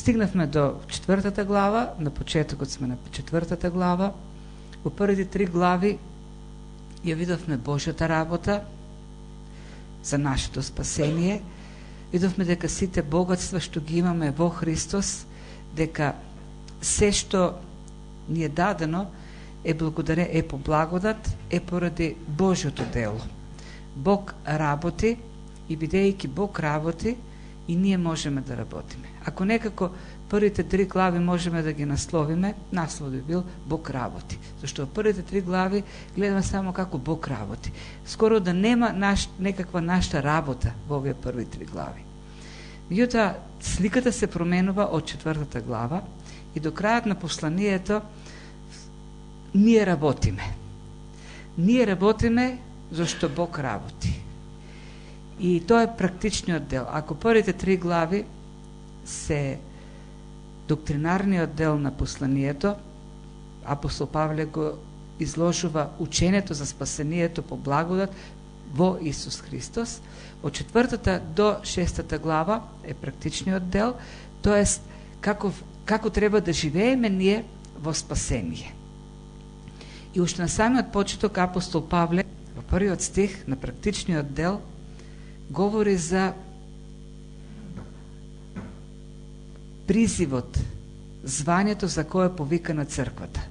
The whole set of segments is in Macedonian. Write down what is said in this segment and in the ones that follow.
Стигнавме до 4-та глава, на почетокот сме на 4-та глава. Во првите 3 глави ја видовме Божјата работа за нашето спасение. Видовме дека сите богатства што ги имаме во Христос, дека се што ни е дадено е по благодат, е поради Божјото дело. Бог работи и бидејќи Бог работи, и ние можеме да работиме. Ако некако првите 3 глави можеме да ги насловиме, наслов би бил Бог работи. Зашто првите 3 глави гледаме само како Бог работи. Скоро да нема некаква нашата работа во овие први 3 глави. Меѓутоа, сликата се променува од 4-та глава и до крајот на посланието ние работиме. Ние работиме зашто Бог работи. И тоа е практичниот дел. Ако првите 3 глави се доктринарниот дел на посланието, апостол Павле го изложува учењето за спасението по благодат во Исус Христос, од 4-та до 6-та глава е практичниот дел, тоест како треба да живееме ние во спасение. И уште на самиот почеток апостол Павле во првиот стих на практичниот дел говори за призивот, звањето за кое е повикана црквата.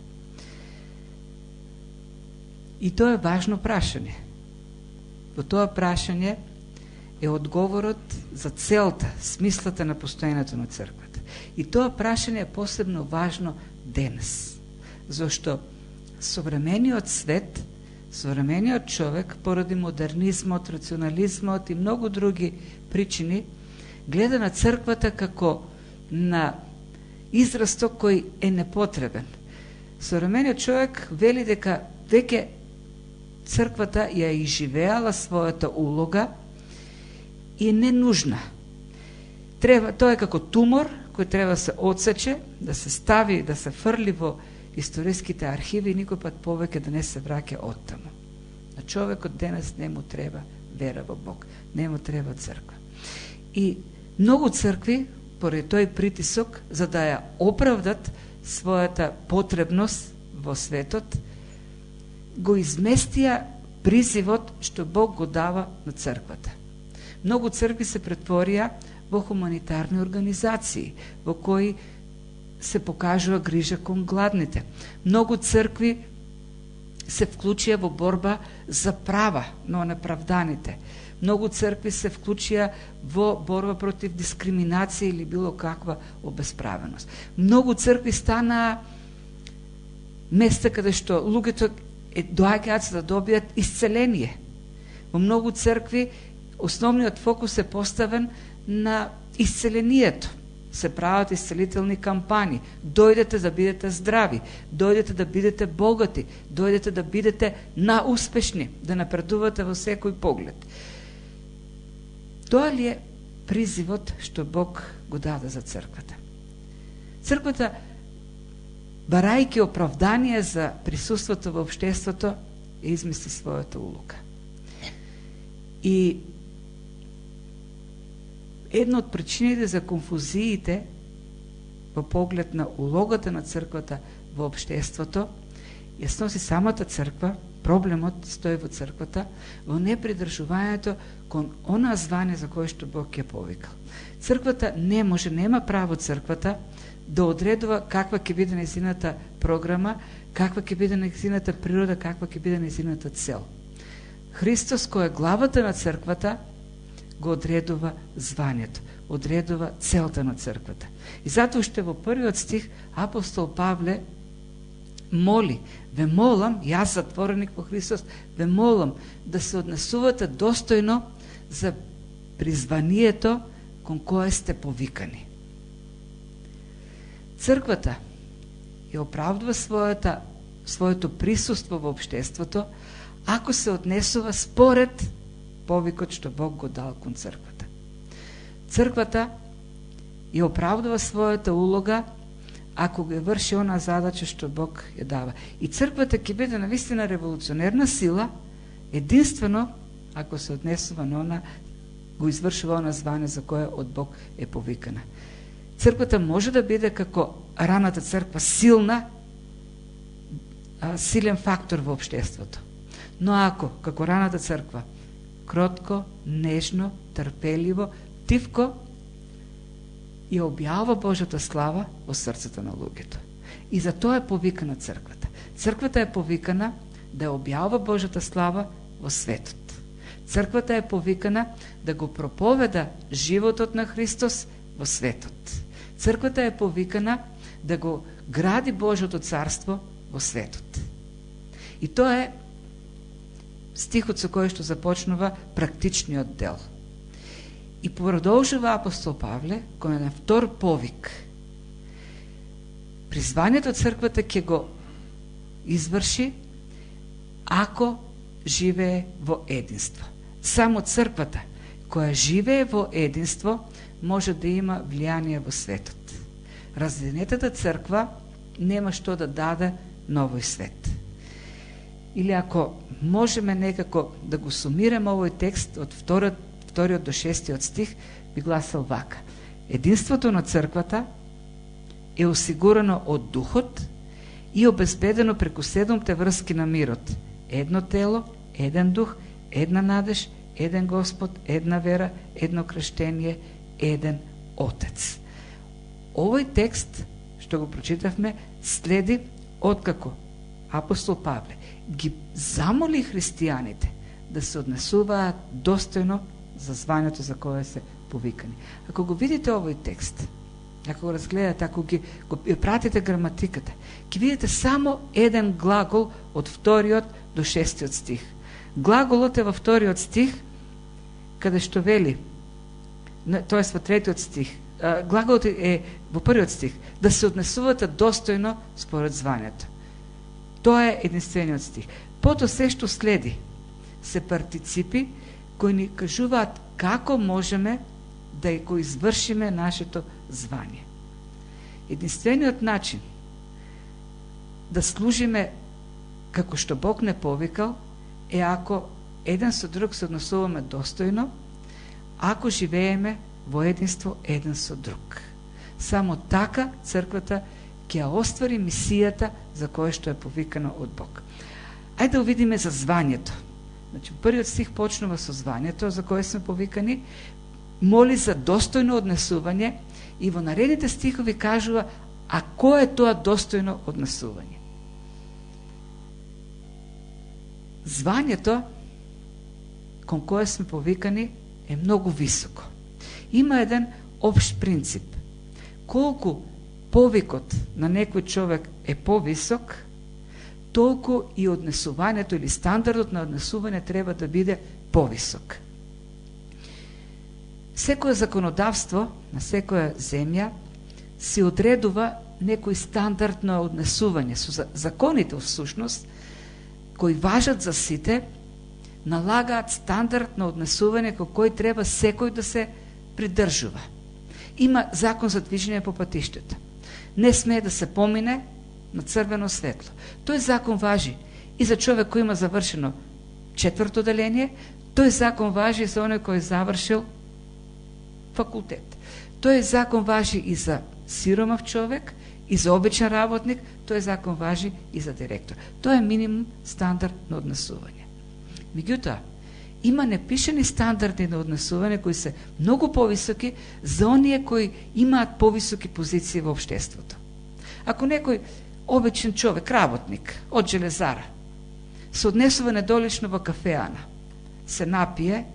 И тоа е важно прашање. Во тоа прашање е одговорот за целта, смислата на постоењето на црквата. И тоа прашање е посебно важно денес, зашто современиот свет, современиот човек, поради модернизмот, рационализмот и многу други причини, гледа на црквата како на израсток кој е непотребен. Современиот човек вели дека веќе црквата ја изживеала својата улога и е ненужна. Тоа е како тумор кој треба да се отсече, да се стави, да се фрли во историските архиви и никој пат повеќе да не се враќа оттаму. На човекот денес не му треба вера во Бог, не му треба црква. И многу цркви, поради тој притисок, за да ја оправдат својата потребност во светот, го изместија призивот што Бог го дава на црквата. Многу цркви се претворија во хуманитарни организации, во кои се покажува грижа кон гладните. Многу цркви се вклучија во борба за права на неправданите. Многу цркви се вклучија во борба против дискриминација или било каква обесправеност. Многу цркви станаа места каде што луѓето доаѓаат да добијат исцеление. Во многу цркви основниот фокус е поставен на исцелението. Се прават исцелителни кампањи. Дојдете да бидете здрави, дојдете да бидете богати, дојдете да бидете науспешни, да напредувате во секој поглед. Тоа ли е призивот што Бог го даде за црквата? Црквата, барајќи оправдание за присуството во општеството, измисли својата улога. И една од причините за конфузиите во поглед на улогата на црквата во општеството ја сноси самата црква. Проблемот стои во црквата, во непридржувањето кон она звание за кое што Бог ја повикал. Црквата не може, нема право црквата да одредува каква ќе биде нејзината програма, каква ќе биде нејзината природа, каква ќе биде нејзината цел. Христос, кој е главата на црквата, го одредува звањето, одредува целта на црквата. И затоа уште во првиот стих апостол Павле моли: ве молам, јас затвореник во Христос, ве молам да се однесувате достојно за призванието кон кое сте повикани. Црквата ја оправдува своето присуство во општеството ако се однесува според повикот што Бог го дал кон црквата. Црквата ја оправдува својата улога ако го врши она задача што Бог ја дава. И црквата ќе биде навистина револуционерна сила единствено ако се однесува на она, го извршува она звание за кое од Бог е повикана. Црквата може да биде како раната црква силен фактор во општеството. Но ако, како раната црква, кротко, нежно, трпеливо, тивко, ја објавува Божјата слава во срцето на луѓето. И за тоа е повикана црквата. Црквата е повикана да ја објавува Божјата слава во светот. Црквата е повикана да го проповеда животот на Христос во светот. Црквата е повикана да го гради Божјото царство во светот. И тоа е стихот со кој што започнува практичниот дел. И продолжува апостол Павле, кој е на втор повик. Призванието црквата ќе го изврши ако живее во единство. Само црквата која живее во единство може да има влијание во светот. Разделенетата црква нема што да даде на овој свет. Или ако можеме некако да го сумираме овој текст од вториот до 6 стих, би гласал вака: единството на црквата е осигурено од Духот и обезбедено преку 7 врски на мирот. Едно тело, еден дух, една надеж, еден Господ, една вера, едно крштение, еден Отец. Овој текст, што го прочитавме, следи откако апостол Павле ги замоли христијаните да се однесуваат достојно за звањето за кое се повикани. Ако го видите овој текст, ако го разгледате, ако го пратите граматиката, ќе видите само еден глагол од 2 до 6 стих. Глаголот е во 2 стих, каде што вели, тоест во 3 стих, глаголот е во 1 стих, да се однесувате достојно според звањето. Тоа е единствениот стих. Пото се што следи се партиципи кои ни кажуваат како можеме да го извршиме нашето звање. Единствениот начин да служиме како што Бог не повикал е ако еден со друг се однесуваме достојно, ако живееме во единство еден со друг. Само така црквата ќе ја оствари мисијата за која што е повикана од Бог. Ајде да увидиме за звањето. Значи, првиот стих почнува со звањето за кое сме повикани, моли за достојно однесување и во наредните стихови кажува а кој е тоа достојно однесување. Звањето кон кое сме повикани е многу високо. Има еден општ принцип. Колку повикот на некој човек е повисок, толку и однесувањето или стандардот на однесување треба да биде повисок. Секое законодавство на секоја земја си одредува некој стандард на однесување. Со законите всушност кои важат за сите, налагаат стандард на однесување кој треба секој да се придржува. Има закон за движење по патиштата. Не смее да се помине на црвено светло. Тој закон важи и за човек кој има завршено 4-то оделение, тој закон важи и за оној кој е завршил факултет. Тој закон важи и за сиромав човек, и за обичен работник, тој закон важи и за директор. Тоа е минимум стандард на однесување. Меѓутоа, има непишани стандарди на однесување кои се многу повисоки за оние кои имаат повисоки позиции во општеството. Ако некој обичен човек, работник од железара, се однесува недолично во кафеана, се напие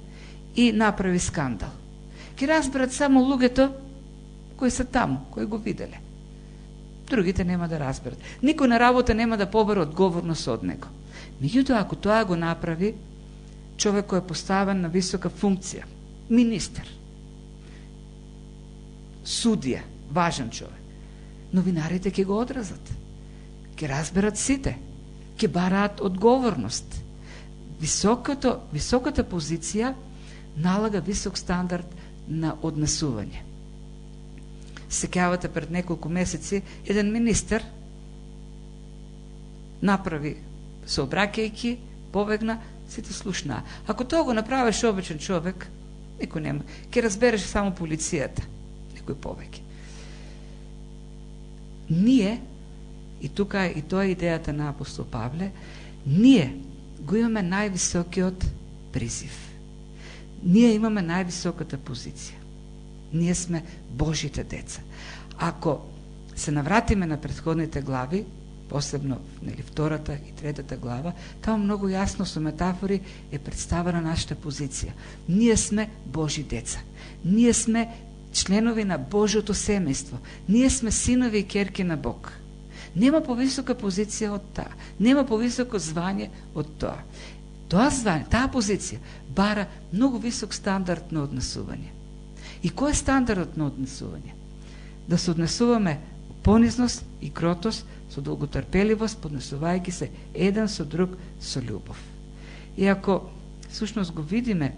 и направи скандал, ќе разберат само луѓето кои се таму, кои го виделе. Другите нема да разберат. Никој на работа нема да побере одговорност од него. Меѓутоа, ако тоа го направи човек кој е поставен на висока функција, министер, судија, важен човек, новинарите ќе го одразат. Ќе разберат сите, ќе бараат одговорност. Високата позиција налага висок стандард на однесување. Сеќавате пред неколку месеци еден министер направи сообраќајки, побегна, сите слушнаа. Ако тоа го направиш обичен човек, никој нема. Ќе разбереш само полицијата, некој повеќе. ние, и тука и тоа е идејата на апостол Павле, ние го имаме највисокиот призив. Ние имаме највисоката позиција. Ние сме Божите деца. Ако се навратиме на претходните глави, посебно втората и третата глава, таму многу јасно со метафори е представена нашата позиција. Ние сме Божи деца. Ние сме членови на Божјото семејство. Ние сме синови и ќерки на Бог. Нема повисока позиција од таа. Нема повисоко звање од тоа. Тоа звање, таа позиција бара многу висок стандард на однесување. И кој е стандардот на однесување? Да се однесуваме понизност и кротост, со долготрпеливост, поднесувајќи се еден со друг со љубов. И ако всушност го видиме,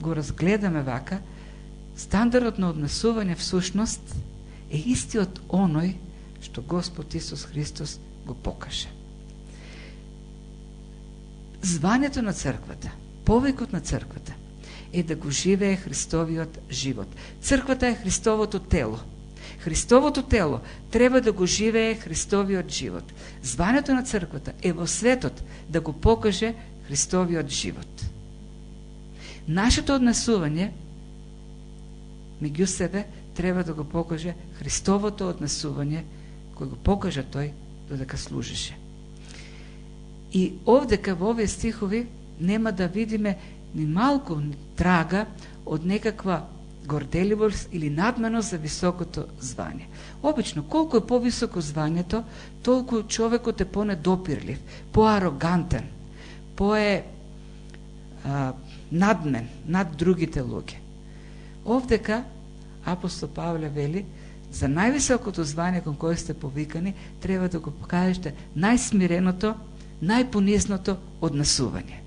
го разгледаме вака, стандардот на однесување всушност е истиот оној што Господ Исус Христос го покаже. Звањето на црквата, повикот на црквата е да го живее Христовиот живот. Црквата е Христовото тело. Христовото тело треба да го живее Христовиот живот. Звањето на црквата е во светот да го покаже Христовиот живот. Нашето однесување меѓу себе треба да го покаже Христовото однесување кој го покажа тој додека служеше. И овдека во овие стихови нема да видиме ни малку трага од некаква горделивост или надменост за високото звање. Обично, колку е повисоко звањето, толку човекот е понедопирлив, поарогантен, надмен над другите луѓе. Овдека апостол Павле вели, за највисокото звање кон кое сте повикани, треба да го покажете најсмиреното, најпонизното однесување.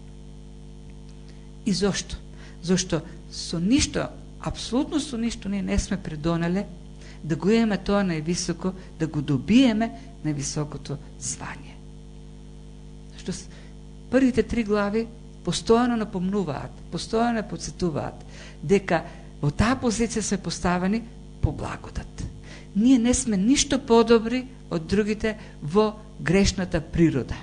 И зошто? Зошто со ништо, апсолутно со ништо ние не сме придонеле да го имаме тоа највисоко, да го добиеме највисокото звање. Што првите 3 глави постојано напомнуваат, постојано подсетуваат дека во таа позиција сме поставени по благодат. Ние не сме ништо подобри од другите во грешната природа.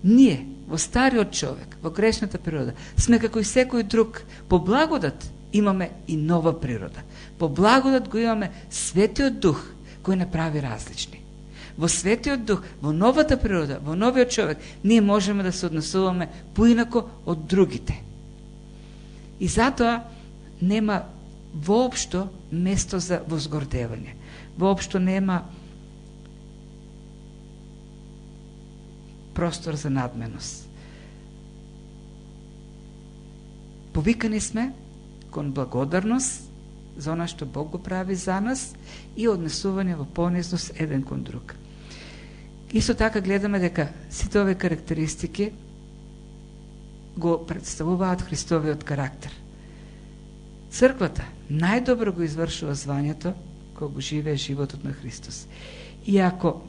Ние, во стариот човек, во грешната природа, сме како и секој друг. По благодат имаме и нова природа. По благодат го имаме Светиот Дух, кој направи различни. Во Светиот Дух, во новата природа, во новиот човек, ние можеме да се однесуваме поинако од другите. И затоа нема воопшто место за возгордевање. Воопшто нема простор за надменост. Повикани сме кон благодарност за она што Бог го прави за нас и однесување во понизност еден кон друг. Исто така гледаме дека сите овие карактеристики го представуваат Христовиот карактер. Црквата најдобро го извршува звањето кога го живее животот на Христос. И ако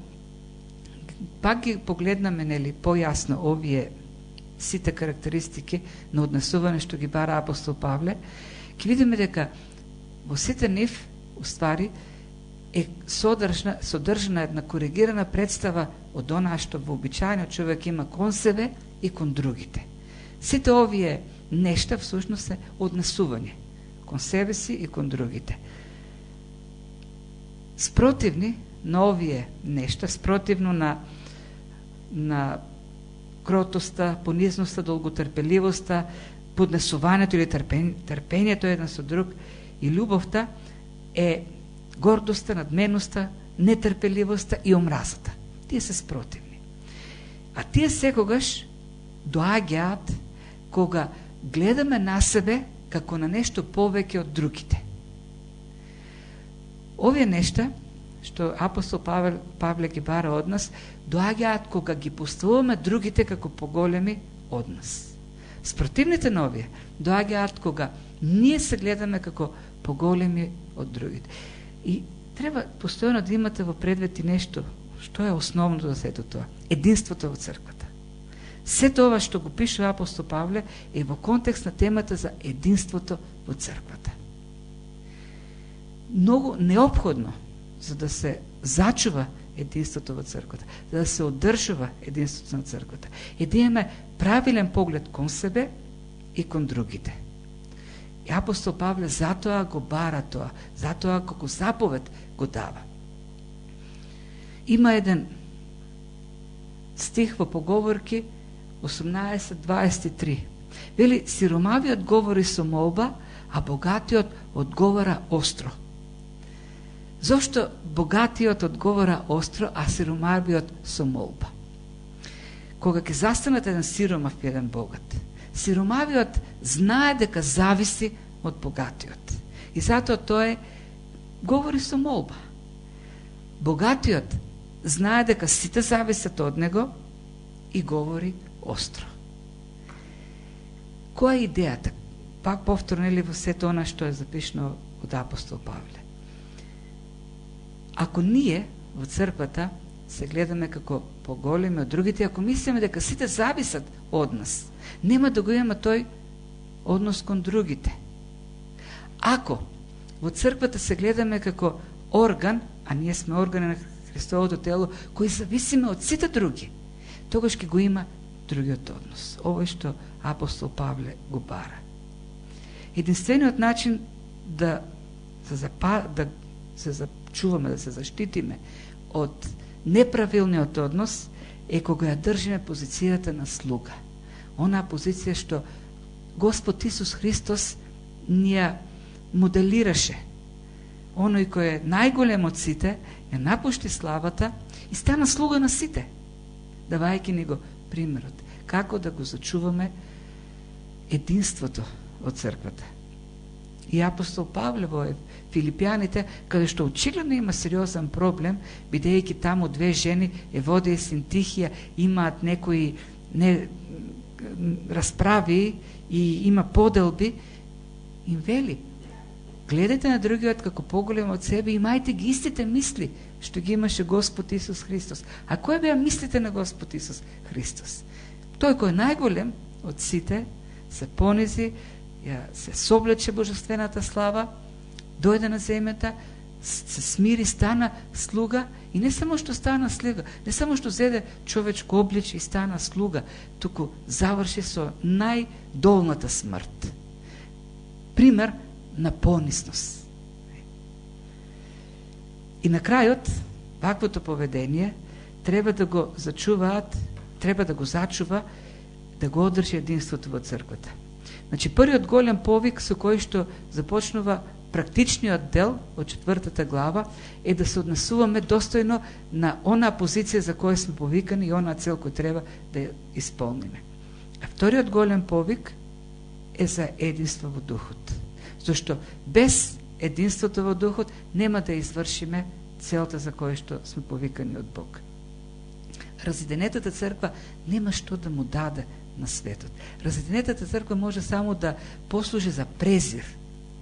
пак ги погледнаме појасно овие сите карактеристики на однесување што ги бара апостол Павле, ќе видиме дека во сите нив уствари е содржана една коригирана представа од онаа што вообичаено човек има кон себе и кон другите. Сите овие нешта всушност се однесување кон себе си и кон другите. Спротивни на овие нешта, спротивно на кротоста, понизноста, долготрпеливоста, поднесувањето или трпењето еден со друг и љубовта е гордоста, надменоста, нетрпеливоста и омразата. Тие се спротивни. А тие секогаш доаѓаат кога гледаме на себе како на нешто повеќе од другите. Овие нешта, што апостол Павле ги бара од нас, доаѓаат кога ги поставуваме другите како поголеми од нас. Спротивните на овие доаѓаат кога ние се гледаме како поголеми од другите. И треба постојано да имате во предвид и нешто што е основното за сето тоа. Единството во црквата. Сето ова што го пише апостол Павле е во контекст на темата за единството во црквата. Многу неопходно за да се зачува единството во црквата, за да се одржува единството на црквата, е да имаме правилен поглед кон себе и кон другите. И апостол Павле затоа го бара тоа, затоа како заповед го дава. Има еден стих во Поговорки 18:23. Вели, сиромавиот говори со молба, а богатиот одговара остро. Зошто богатиот одговара остро, а сиромавиот со молба? Кога ќе застанат еден сиромав и еден богат, сиромавиот знае дека зависи од богатиот. И затоа тој говори со молба. Богатиот знае дека сите зависат од него и говори остро. Која е идејата? Пак повторно или во сето она што е запишено од апостол Павле. Ако ние во црквата се гледаме како поголеми од другите, ако мислиме дека сите зависат од нас, нема да го има тој однос кон другите. Ако во црквата се гледаме како орган, а ние сме органи на Христовото тело, кои зависиме од сите други, тогаш ќе го има другиот однос. Ово што апостол Павле го бара. Единствениот начин да се зачуваме, да се заштитиме од неправилниот однос е кога ја држиме позицијата на слуга. Онаа позиција што Господ Исус Христос ни ја моделираше. Оној кој е најголем од сите, ја напушти славата и стана слуга на сите, давајќи ни го примерот. Како да го зачуваме единството од црквата. И апостол Павле во Филипјаните, каде што очигледно има сериозен проблем, бидејќи таму две жени, Еводија и Синтихија, имаат некои расправи и има поделби, им вели: гледате на другиот како поголем од себе, имајте ги истите мисли што ги имаше Господ Исус Христос. А кој беа мислите на Господ Исус Христос? Тој кој е најголем од сите, се понизи, се соблече божествената слава, дојде на земјата, се смири, стана слуга, и не само што стана слуга, не само што зеде човечко обличе и стана слуга, туку заврши со најдолната смрт. Пример на понизност. И на крајот, ваквото поведение треба да го зачуваат, треба да го зачува, да го одржи единството во црквата. Значи, првиот голем повик со кој што започнува практичниот дел од 4 глава е да се однесуваме достојно на онаа позиција за која сме повикани и онаа цел која треба да ја исполниме. А вториот голем повик е за единство во духот. Зашто без единството во духот нема да извршиме целта за која што сме повикани од Бог. Разединетата црква нема што да му даде на светот. Разединетата црква може само да послужи за презир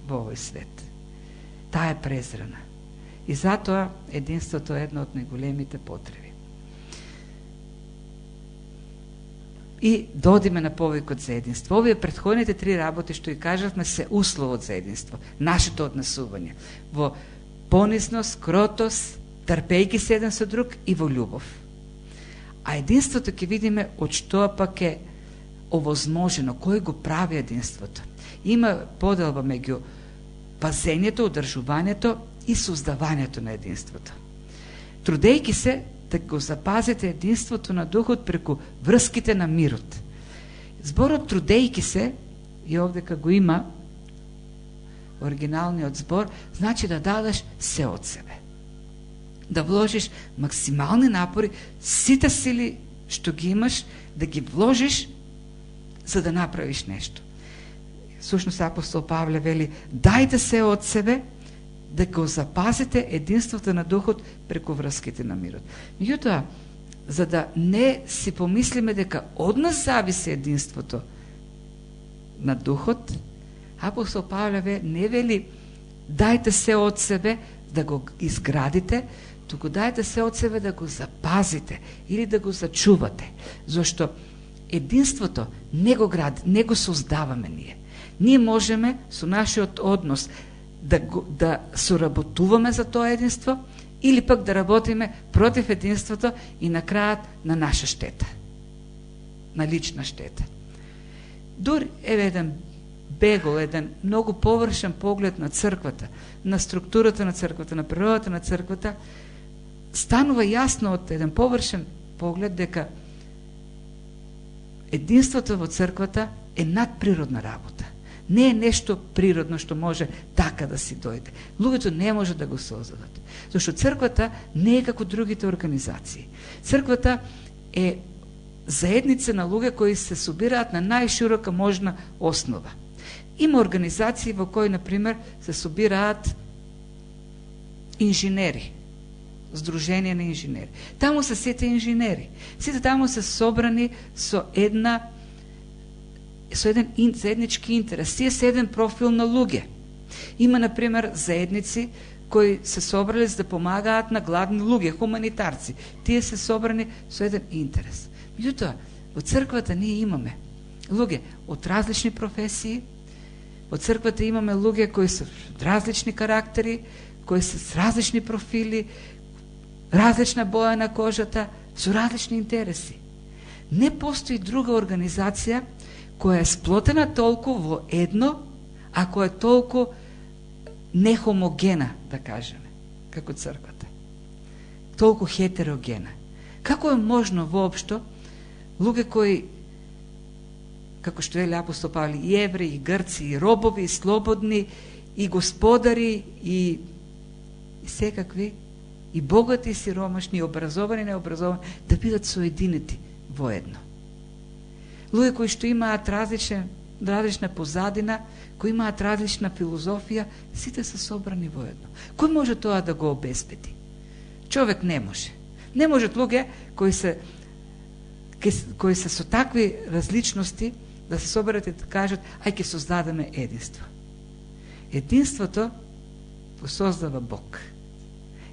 во овој свет. Таа е презрена. И затоа единството е една од најголемите потреби. И додиме на повикот за единство. Овие претходните 3 работи што и кажавме се условот за единство. Нашето однесување во понизност, кротост, трпејќи се еден со друг и во љубов. А единството ќе видиме од што пак е овозможено, кој го прави единството. Има поделба меѓу пазењето, одржувањето и создавањето на единството. Трудејќи се да го запазите единството на духот преку врските на мирот. Зборот трудејќи се, и овдека го има оригиналниот збор, значи да дадеш се од себе. Да вложиш максимални напори, сите сили што ги имаш, да ги вложиш за да направиш нешто. Сушност апостол Павле вели: дајте се од себе да го запазите единството на духот преку врските на мирот. Меѓутоа, за да не си помислиме дека од нас зависи единството на духот, апостол Павле не вели дајте се од себе да го изградите, туку дајте се од себе да го запазите или да го зачувате. Зашто единството не го создаваме ние. Ние можеме со нашиот однос да соработуваме за тоа единство или пък да работиме против единството и на краят на наша щета, на лична щета. Дури еден бегол, еден много повършен поглед на църквата, на структурата на църквата, на природата на църквата, станува ясно от еден повършен поглед дека единството во църквата е надприродна работа. Не е нещо природно што може така да си дојде. Луѓето не може да го создадат. Зашто црквата не е како другите организации. Црквата е заедница на луѓе кои се собираат на најширока можна основа. Има организации во кои, например, се собираат инженери, Сдружение на инженери. Таму се сите инженери. Сите таму се собрани со еден заеднички интерес. Тие се еден профил на луѓе. Има, например, заедници кои се собрали за да помагаат на гладни луѓе, хуманитарци. Тие се собрани со еден интерес. Меѓутоа, во црквата ние имаме луѓе од различни професии, во црквата имаме луѓе кои се различни карактери, кои се с различни профили, различна боја на кожата, со различни интереси. Не постои друга организација која е сплотена толку во едно, а која е толку нехомогена, да кажеме, како црквата. Толку хетерогена. Како е можно воопшто луѓе кои, како што вели апостол Павле, и евреи, и грци, и робови, и слободни, и господари, и секакви, и богати, и сиромашни, и образовани, и необразовани, да бидат соединети во едно. Луѓе кои што имаат различна позадина, кои имаат различна филозофија, сите се собрани во едно. Кој може тоа да го обезбеди? Човек не може. Не можат луѓе кои се со такви различности да се соберат и да кажат, ај ќе создадеме единство. Единството го создава Бог.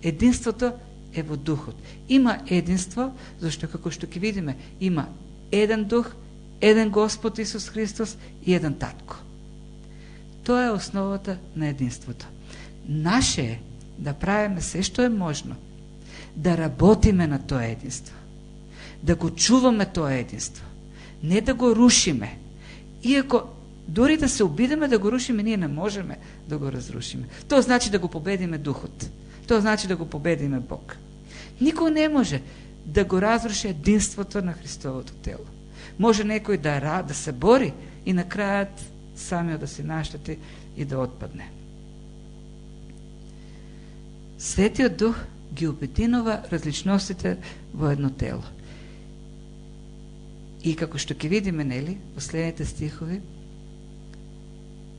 Единството е во духот. Има единство, зашто како што ќе видиме, има еден дух, еден Господ Исус Христос и еден Татко. Тоа е основата на единството. Наше е да правиме се што е можно, да работиме на тоа единство, да го чуваме тоа единство, не да го рушиме. Иако дори да се обидеме да го рушиме, ние не можеме да го разрушиме. Тоа значи да го победиме духот. Тоа значи да го победиме Бог. Никој не може да го разруши единството на Христовото тело. Може некој да се бори и на крајот самиот да се наштети и да отпадне. Светиот Дух ги обединува различностите во едно тело. И како што ќе видиме, нели, во следните стихови,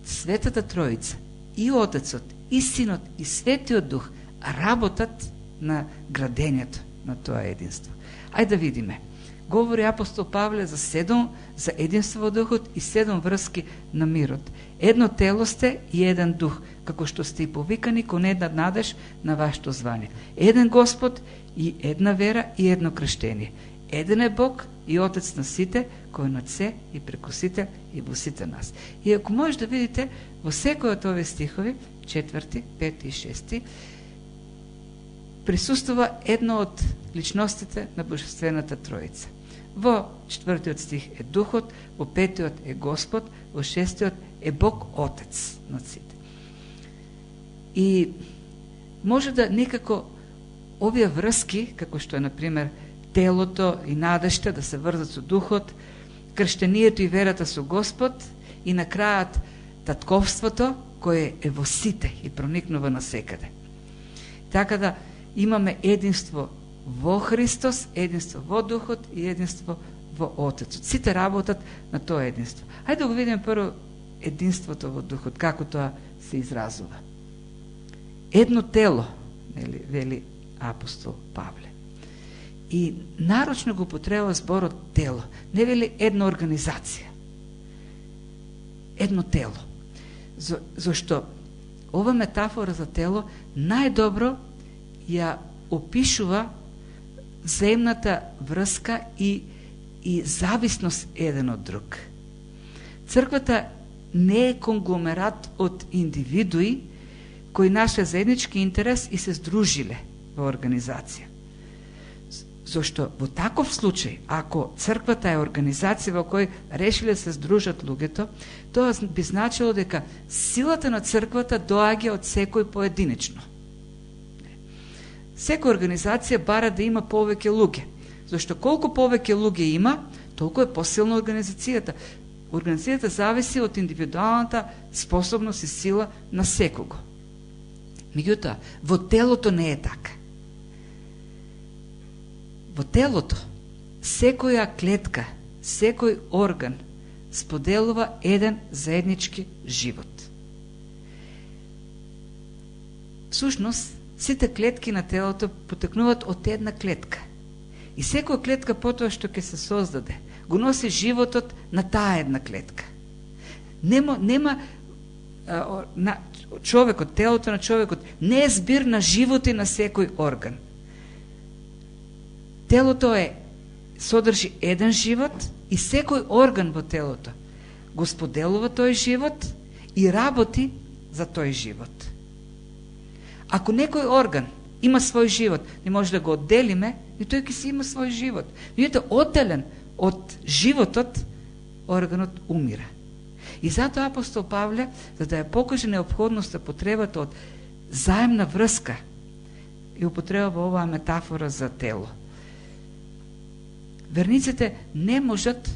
Светата Троица, и Отецот, и Синот, и Светиот Дух работат на градењето на тоа единство. Ајде да видиме. Говори апостол Павле за единство во духот и 7 врски на мирот. Едно тело сте и еден дух, како што сте и повикани кон една надеж на вашето звание. Еден Господ и една вера и едно крштение. Еден е Бог и Отец на сите, кој над се и преку сите и во сите нас. И ако може да видите, во секој од овие стихови, 4, 5 и 6, присуствува едно од личностите на Божествената Троица. Во 4-тиот стих е Духот, во 5-тиот е Господ, во 6-тиот е Бог Отец над сите. И може да некако овие врски, како што е, например, телото и надежта да се врзат со Духот, крштението и верата со Господ и на крајот татковството, кое е во сите и проникнува насекаде. Така да имаме единство во Христос, единство во Духот и единство во Отецот. Сите работат на тоа единство. Хајде да го видиме прво единството во Духот, како тоа се изразува. Едно тело, вели апостол Павле. И нарочно го употребува зборот тело. Не вели една организација. Едно тело. Зашто ова метафора за тело најдобро ја опишува взаимната врска и зависност еден од друг. Црквата не е конгломерат од индивидуи кои нашли заеднички интерес и се здружиле во организација. Зошто во таков случај, ако црквата е организација во кој решиле се здружат луѓето, тоа би значило дека силата на црквата доаѓа од секој поединечно. Секоја организација бара да има повеќе луѓе, зашто колку повеќе луѓе има, толку е посилна организацијата. Организацијата зависи од индивидуалната способност и сила на секого. Меѓутоа, во телото не е така. Во телото, секоја клетка, секој орган споделува еден заеднички живот. Всушност, сите клетки на телото потекнуваат од една клетка. И секоја клетка потоа што ќе се создаде, го носи животот на таа една клетка. Нема човекот, телото на човекот не е збир на животи на секој орган. Телото содржи еден живот и секој орган во телото го споделува тој живот и работи за тој живот. Ако некој орган има свој живот, не може да го одделиме, и тој ќе си има свој живот. Меѓутоа, одделен од животот, органот умира. И затоа апостол Павле, за да ја покаже неопходноста, потребата од заемна врска, и употреба оваа метафора за тело. Верниците не можат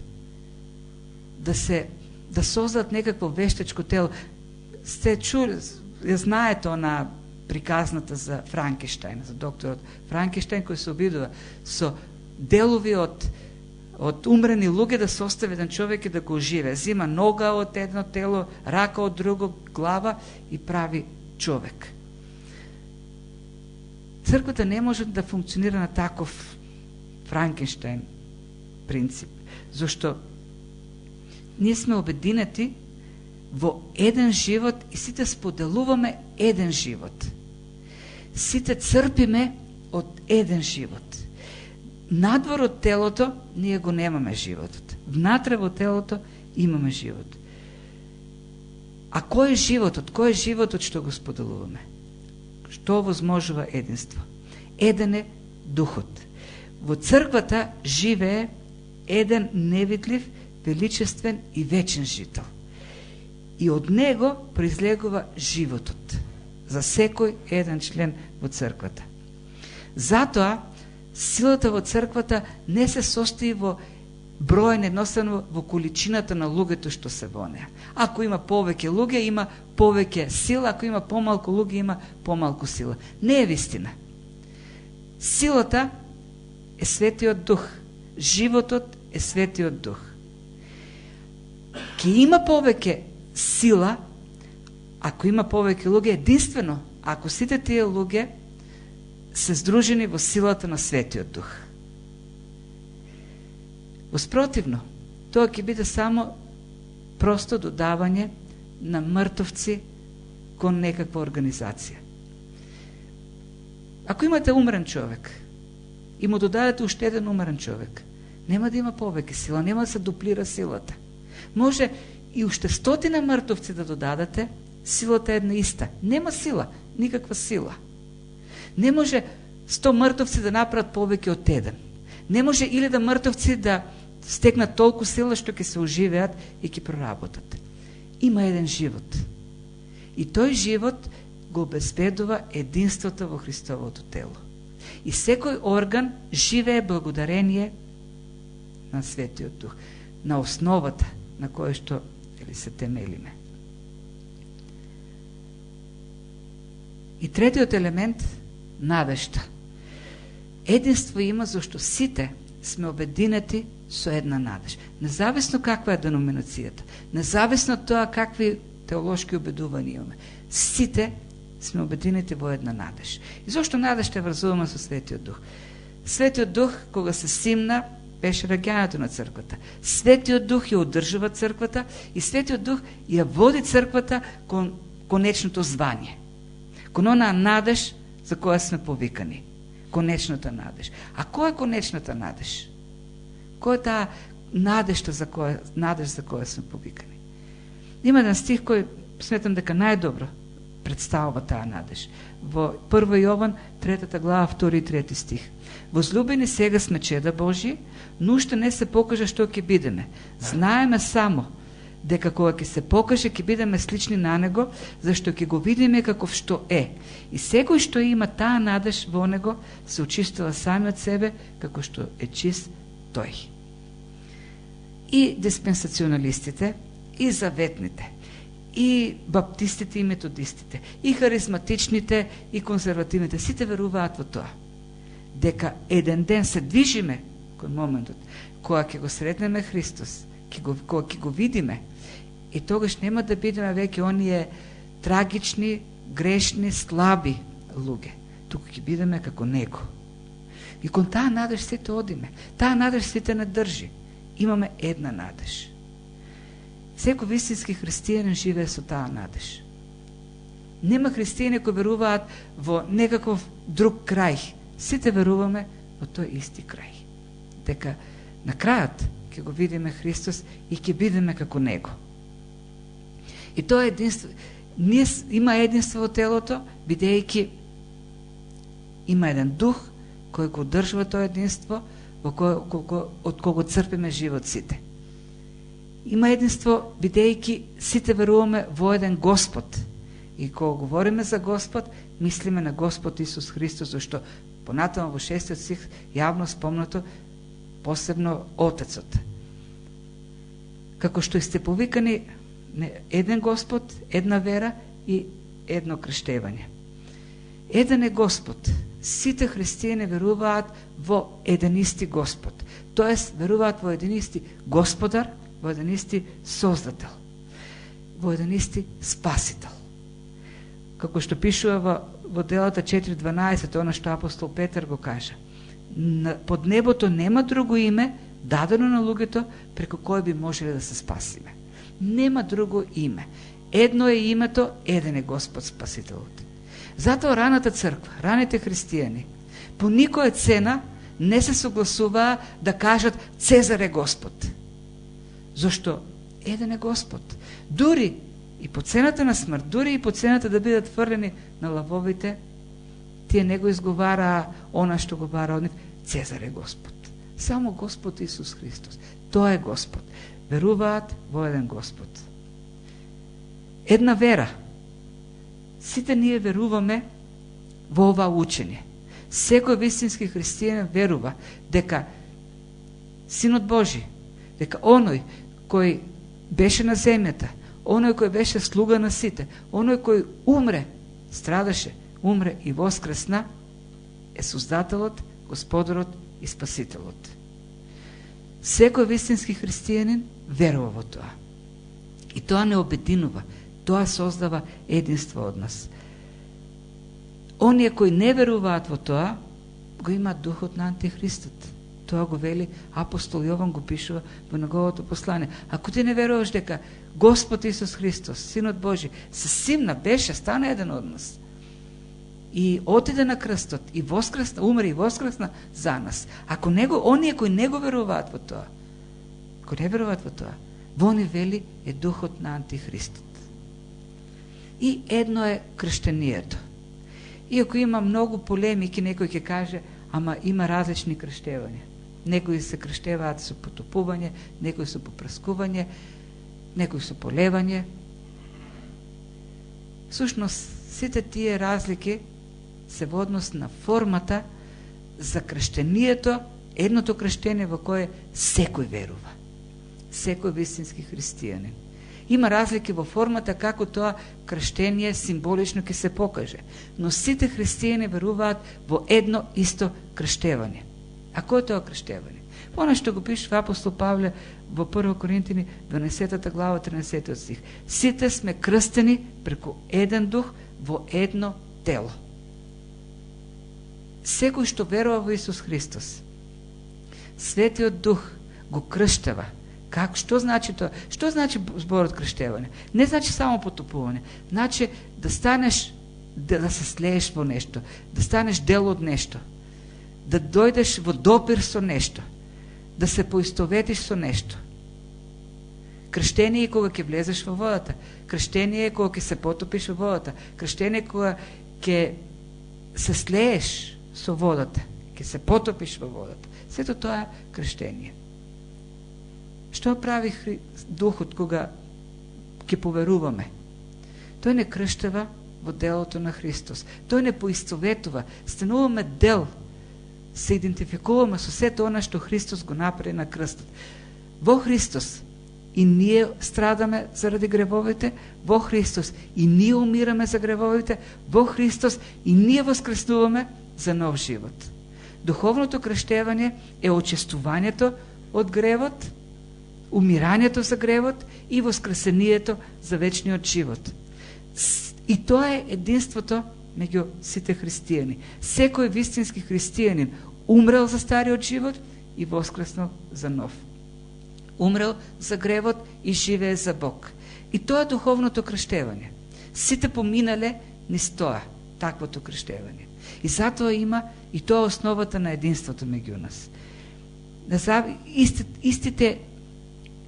да создадат некакво вештечко тело. Сте чули, знаете она приказната за Франкенштайн, за докторот Франкенштайн, кој се обидува со делови од умрени луѓе да состави еден човек и да го оживе. Зима нога од едно тело, рака од друго, глава и прави човек. Црквата не може да функционира на таков Франкенштайн принцип, зашто ние сме обединети во еден живот и сите споделуваме еден живот. Сите црпиме од еден живот. Надвор од телото ние го немаме животот. Внатре во телото имаме живот. А кој е животот? Кој е животот што го споделуваме? Што возможува единство? Еден е духот. Во црквата живее еден невидлив, величествен и вечен жител. И од него произлегува животот за секој еден член во црквата. Затоа, силата во црквата не се состои во броен, едноставно во количината на луѓето што се во неа. Ако има повеќе луѓе, има повеќе сила, ако има помалку луѓе, има помалку сила. Не е вистина. Силата е Светиот Дух. Животот е Светиот Дух. Ке има повеќе сила, ако има повеќе луѓе, единствено, ако сите тие луѓе се здружени во силата на Светиот Дух. Воспротивно, тоа ќе биде само просто додавање на мртовци кон некаква организација. Ако имате умрен човек и му додадете уште еден умрен човек, нема да има повеќе сила, нема да се дуплира силата. Може и уште 100 мртовци да додадете, силата е една иста. Нема сила, никаква сила. Не може 100 мртовци да направат повеќе од еден. Не може 1000 мртовци да стекнат толку сила што ќе се оживеат и ќе проработат. Има еден живот. И тој живот го обезбедува единството во Христовото тело. И секој орган живее благодарение на Светиот Дух, на основата на која што се темелиме. И третиот елемент, надежта. Единство има зашто сите сме обединети со една надеж. Независно каква е деноминацијата, независно од тоа какви теолошки убедувања имаме, сите сме обединети во една надеж. И зашто надежта е врзуваме со Светиот Дух? Светиот Дух, кога се симна, беше раѓањето на црквата. Светиот Дух ја одржува црквата и Светиот Дух ја води црквата кон конечното звање. Кон онаа надеж за која сме повикани. Конечната надеж. А која е конечната надеж? Која е таа надеж за која сме повикани? Има еден стих кој сметам дека најдобро представува таа надеж. Во 1 Јован 3 глава 2 и 3 стих. Возлюбени, сега сме чеда Божи, но уште не се покажа што ќе бидеме. Знаеме само дека кога ќе се покаже, ќе бидеме слични на Него, зашто ќе го видиме каков што е. И секој што има таа надеж во Него, се очистува сами од себе, како што е чист Тој. И диспенсационалистите, и заветните, и баптистите, и методистите, и харизматичните, и конзервативните, сите веруваат во тоа. Дека еден ден се движиме кон моментот, кога ќе го сретнеме Христос, кога ќе го видиме, и тогаш нема да бидеме веќе оние трагични, грешни, слаби луѓе. Туку ќе бидеме како Него. И кон таа надеж сите одиме. Таа надеж сите не држи. Имаме една надеж. Секој вистински христијанин живее со таа надеж. Нема христијани кои веруваат во некаков друг крај. Сите веруваме во тој исти крај. Дека на крајот ќе го видиме Христос и ќе бидеме како Него. И тоа единство, има единство во телото, бидејќи има еден дух кој го одржува тоа единство, од кого црпиме живот сите. Има единство, бидејќи сите веруваме во еден Господ. И кога говориме за Господ, мислиме на Господ Исус Христос, зашто понатаму во 6 стих јавно спомнато посебно Отецот. Како што сте повикани еден Господ, една вера и едно крштевање. Еден е Господ. Сите христијани веруваат во еден исти Господ. Тоест, веруваат во еден исти Господар, во еден исти Создател, во еден исти Спасител. Како што пишува во делата 4.12, она што апостол Петар го кажа. Под небото нема друго име дадено на луѓето преку кое би можеле да се спасиме. Нема друго име. Едно е името, еден е Господ Спасителот. Затоа раната црква, раните христијани, по никоја цена не се согласуваа да кажат Цезар е Господ. Зошто еден е Господ. Дури и по цената на смрт, дури и по цената да бидат фрлени на лавовите, тие не го изговараа она што го бара од нив. Цезар е Господ. Само Господ Исус Христос. Тој е Господ. Веруваат во еден Господ. Една вера. Сите ние веруваме во ова учење. Секој вистински христијанин верува дека Синот Божи, дека оној кој беше на земјата, оној кој беше слуга на сите, оној кој умре, страдаше, умре и воскресна, е Создателот, Господарот и Спасителот. Секој вистински христијанин верува во тоа. И тоа не обединува, тоа создава единство од нас. Оние кои не веруваат во тоа, го имаат духот на антихристот. Тоа го вели апостол Јован, го пишува во неговото послание. Ако ти не веруваш дека Господ Исус Христос, Синот Божи, се симна, беше, стана еден од нас, и отиде на крстот, и воскресна, умре и воскресна за нас. Ако него, оние кои не го веруваат во тоа, кои не веруваат во тоа, во ни вели е духот на антихристот. И едно е крштението. Иако има многу полемики, некој ќе каже, ама има различни крштевања. Некои се крштеваат со потопување, некои со попрскување, некои со полевање. Всушност, сите тие разлики се во однос на формата за крштението, едното крштење во кое секој верува. Секој вистински христијанин. Има разлики во формата како тоа крштение символично ќе се покаже, но сите христијани веруваат во едно исто крштевање. А кој е тоа крштевање? Она што го пишува апостол Павле во 1 Коринтини 12 глава 13 стих. Сите сме крстени преку еден дух во едно тело. Секој што верува во Исус Христос, Светиот Дух го крштава. Как, што значи тоа? Што значи зборот крштевање? Не значи само потопување. Значи да станеш, да се слееш во нешто, да станеш дел од нешто, да дојдеш во допир со нешто, да се поистоветиш со нешто. Крштение е кога ќе влезеш во водата. Крштение е кога ќе се потопиш во водата. Крштение е кога ќе се слееш со водата, ќе се потопиш во водата. Сето тоа е крштение. Што прави Духот кога ќе поверуваме? Тој не крштава во делото на Христос. Тој не поистоветува. Стануваме дел. Се идентификуваме со сето она што Христос го направи на крстот. Во Христос и ние страдаме заради гревовите, во Христос и ние умираме за гревовите, во Христос и ние воскреснуваме за нов живот. Духовното крштевање е очистувањето од гревот, умирањето за гревот и воскресението за вечниот живот. И тоа е единството меѓу сите христијани. Секој вистински христијанин умрел за стариот живот и воскреснал за нов. Умрел за гревот и живее за Бог. И тоа е духовното крштевање. Сите поминале низ тоа, таквото крштевање. И затоа има и тоа основата на единството меѓу нас.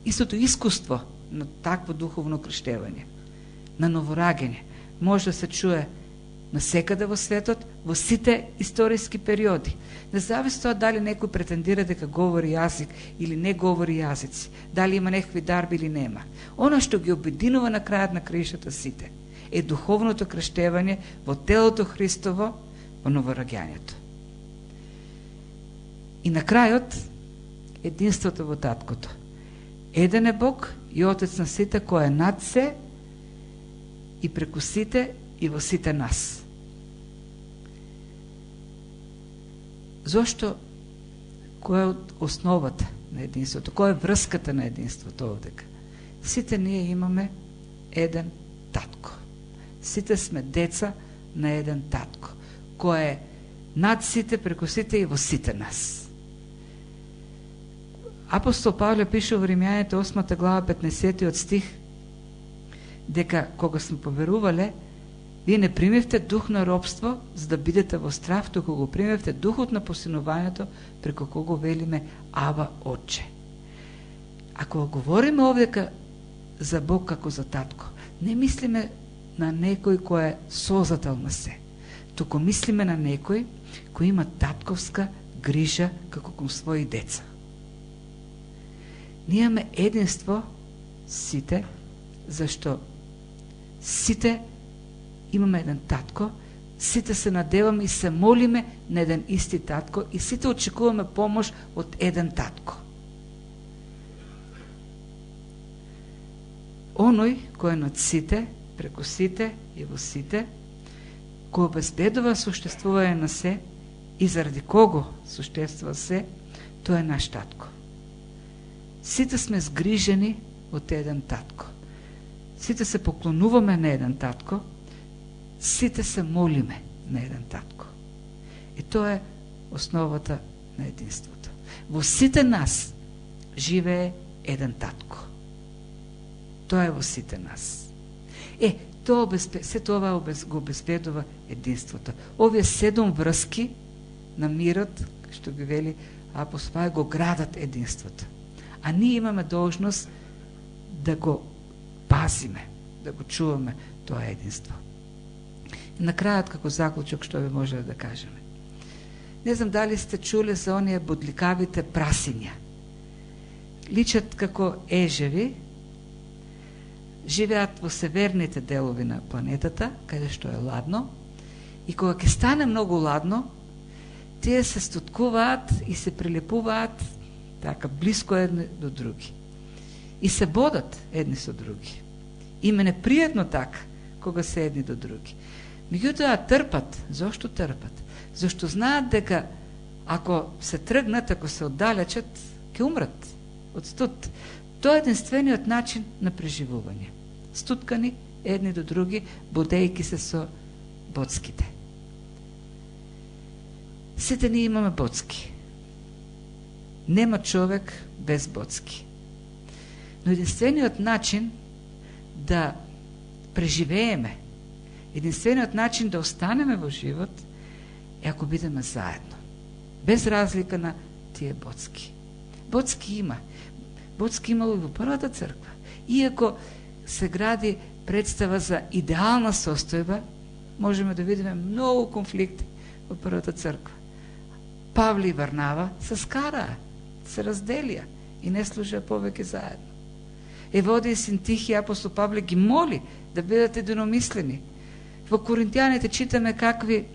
Истото искуство на такво духовно крштевање, на новораѓање, може да се чуе насекаде во светот, во сите историски периоди. Независно тоа дали некој претендира дека говори јазик или не говори јазици, дали има некакви дарби или нема. Оно што ги обединува на крајот на краишата сите е духовното крштевање во телото Христово, во новораѓањето. И на крајот единството во Таткото. Еден е Бог и Отец на сите, кој е над се и преку сите и во сите нас. Зошто? Која е основата на единството? Која е врската на единството овдека? Сите ние имаме еден татко. Сите сме деца на еден татко, кој е над сите, преку сите и во сите нас. Апостол Павле пише во Римјаните 8 глава 15 стих дека кога сме поверувале, вие не примевте дух на робство за да бидете во страв, туку го примевте духот на посинувањето, преку кого велиме Аба Отче. Ако говориме овдека за Бог како за татко, не мислиме на некој кој е созател на се, туку мислиме на некој кој има татковска грижа како кон своји деца. Ние имаме единство сите, зашто сите имаме еден татко, сите се надеваме и се молиме на еден исти татко и сите очекуваме помош од еден татко. Оној кој е над сите, преку сите и во сите, кој обезбедува суштествување на се и заради кого суштествува се, тој е наш татко. Сите сме згрижени од еден татко. Сите се поклонуваме на еден татко, сите се молиме на еден татко. И тоа е основата на единството. Во сите нас живее еден татко. Тоа е во сите нас. Се тоа го обезбедува единството. Овие 7 врски на мирот, што ги вели апостол, го градат единството. А ние имаме должност да го пазиме, да го чуваме тоа единство. И на крајот, како заклучок, што ви може да кажеме. Не знам дали сте чуле за оние бодликавите прасиња. Личат како ежеви, живеат во северните делови на планетата, каде што е ладно, и кога ќе стане многу ладно, тие се стуткуваат и се прилепуваат така близко едни до други. И се бодат едни со други. Име непријатно така, кога се едни до други. Меѓутоа трпат. Зошто трпат? Зашто знаат дека ако се тргнат, ако се оддалечат, ќе умрат од студ. Тоа е единствениот начин на преживување. Стуткани едни до други, бодејки се со боцките. Сите ние имаме боцки. Нема човек без боцки. Но единствениот начин да преживееме, единствениот начин да останеме во живот е ако бидеме заедно. Без разлика на тие боцки. Боцки има. Боцки имало и во првата црква. Иако се гради представа за идеална состојба, можеме да видиме многу конфликти во првата црква. Павле и Варнава се скараа, се разделија и не служеа повеќе заедно. Еводија и Синтихија, апостол Павле ги моли да бидат единомислени. Во Коринтијаните читаме какви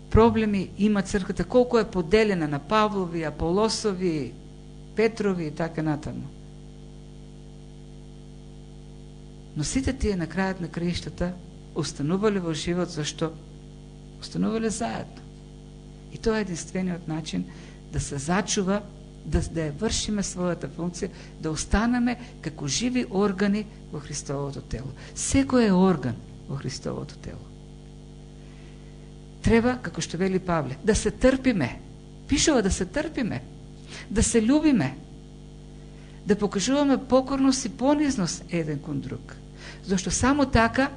проблеми има црквата, колку е поделена на Павлови, Аполосови, Петрови и така натаму. Но сите тие на крајот на краиштата останувале во живот, зашто останувале заедно. И тоа е единствениот начин да се зачува, да ја вршиме својата функција, да останеме како живи органи во Христовото тело. Секој е орган во Христовото тело. Треба, како што вели Павле, да се трпиме. Пишува да се трпиме, да се љубиме, да покажуваме покорност и понизност еден кон друг. Зашто само така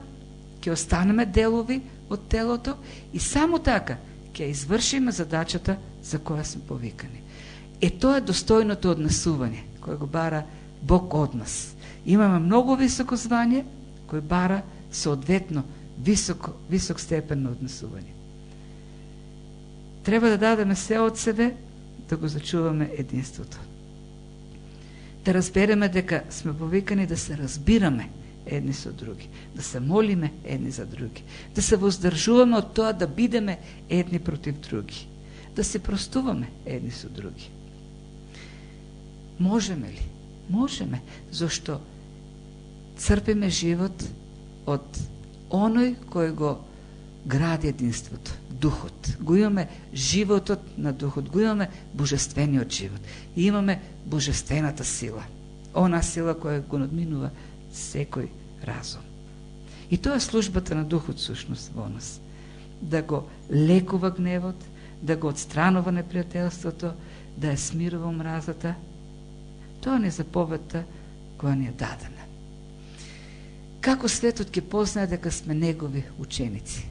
ќе останеме делови од телото и само така ќе извршиме задачата за која сме повикани. Тоа е достојното однесување кој го бара Бог од нас. Имаме многу високо звање кој бара соодветно висок степен на однесување. Треба да дадеме се од себе да го зачуваме единството. Да разбереме дека сме повикани да се разбираме едни со други, да се молиме едни за други, да се воздржуваме од тоа да бидеме едни против други, да се простуваме едни со други. Можеме ли? Можеме, зашто црпиме живот од оној кој го гради единството, духот. Го имаме животот на духот, го имаме божествениот живот. И имаме божествената сила. Она сила која го надминува секој разум. И тоа е службата на духот сушност во нас. Да го лекува гневот, да го отстранува непријателството, да ја смирува омразата. Тоа не е заповедта која ни е дадена. Како светот ќе познае дека сме негови ученици?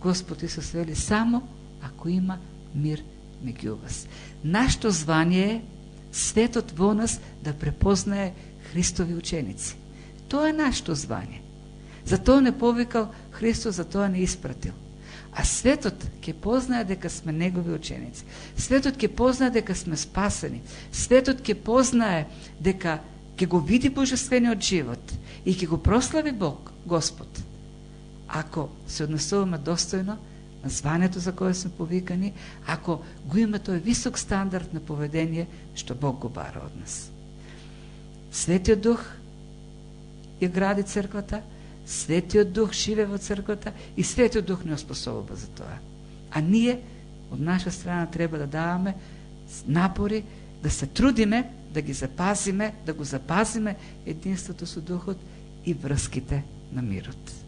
Господ Исус вели само ако има мир меѓу вас. Нашто звание е светот во нас да препознае Христови ученици. Тоа е нашто звание. Затоа не повикал Христос, затоа не испратил. А светот ќе познае дека сме негови ученици. Светот ќе познае дека сме спасени. Светот ќе познае дека ќе го види божествениот живот и ќе го прослави Бог, Господ. Ако се однесуваме достојно на званието за кое сме повикани, ако го имаме тој висок стандард на поведение што Бог го бара од нас. Светиот Дух ја гради црквата, Светиот Дух живе во црквата и Светиот Дух не оспособува за тоа. А ние од наша страна треба да даваме напори, да се трудиме, да ги запазиме, да го запазиме единството со Духот и врските на мирот.